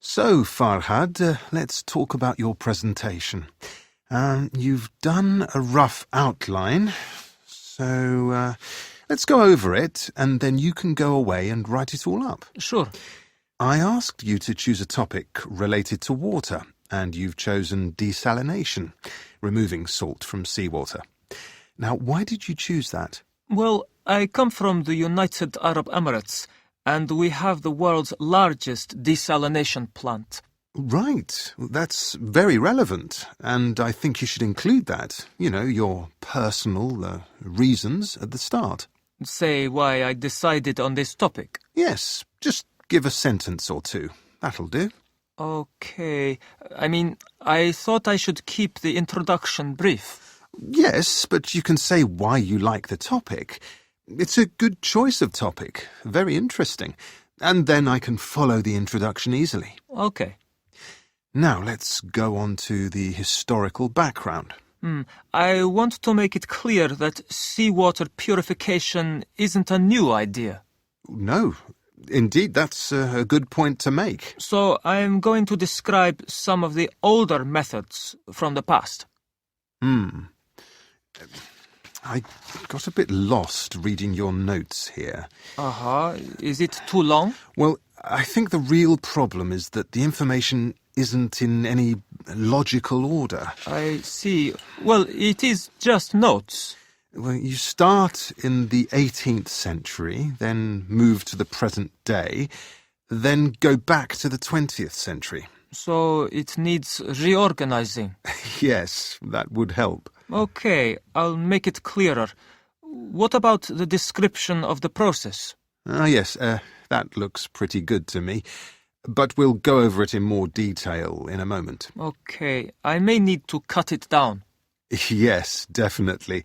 So, Farhad, let's talk about your presentation. You've done a rough outline, so let's go over it, and then you can go away and write it all up. Sure. I asked you to choose a topic related to water, and you've chosen desalination, removing salt from seawater. Now, why did you choose that? Well, I come from the United Arab Emirates, and we have the world's largest desalination plant. Right, that's very relevant, and I think you should include that, your personal reasons at the start. Say why I decided on this topic. Yes, just give a sentence or two. That'll do. Okay. I thought I should keep the introduction brief. Yes, but you can say why you like the topic. It's a good choice of topic, very interesting, and then I can follow the introduction easily. Okay. Now let's go on to the historical background. I want to make it clear that seawater purification isn't a new idea. No, indeed, that's a good point to make. So I'm going to describe some of the older methods from the past. I got a bit lost reading your notes here. Is it too long? Well, I think the real problem is that the information isn't in any logical order. I see. Well, it is just notes. Well, you start in the 18th century, then move to the present day, then go back to the 20th century. So it needs reorganizing. Yes, that would help. Okay, I'll make it clearer. What about the description of the process? Yes, that looks pretty good to me. But we'll go over it in more detail in a moment. Okay, I may need to cut it down. Yes, definitely.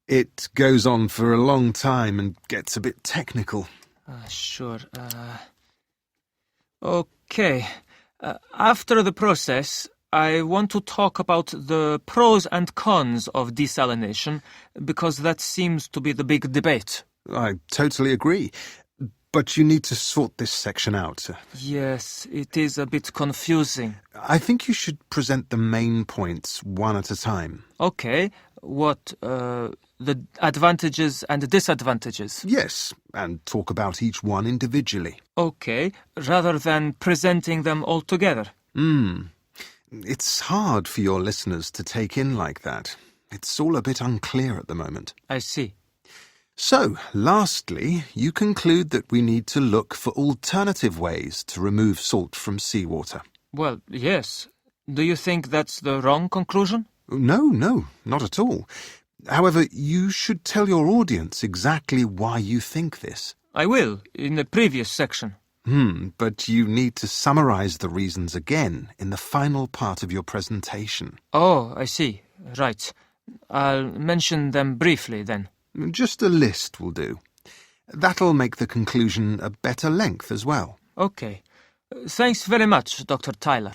It goes on for a long time and gets a bit technical. Sure. Okay. After the process, I want to talk about the pros and cons of desalination, because that seems to be the big debate. I totally agree. But you need to sort this section out. Yes, it is a bit confusing. I think you should present the main points one at a time. Okay. What, the advantages and disadvantages? Yes, and talk about each one individually. Okay, rather than presenting them all together. It's hard for your listeners to take in like that. It's all a bit unclear at the moment. I see. So, lastly, you conclude that we need to look for alternative ways to remove salt from seawater. Well, yes. Do you think that's the wrong conclusion? No, not at all. However, you should tell your audience exactly why you think this. I will, in the previous section. But you need to summarize the reasons again in the final part of your presentation. Oh, I see. Right. I'll mention them briefly then. Just a list will do. That'll make the conclusion a better length as well. Okay. Thanks very much, Dr. Tyler.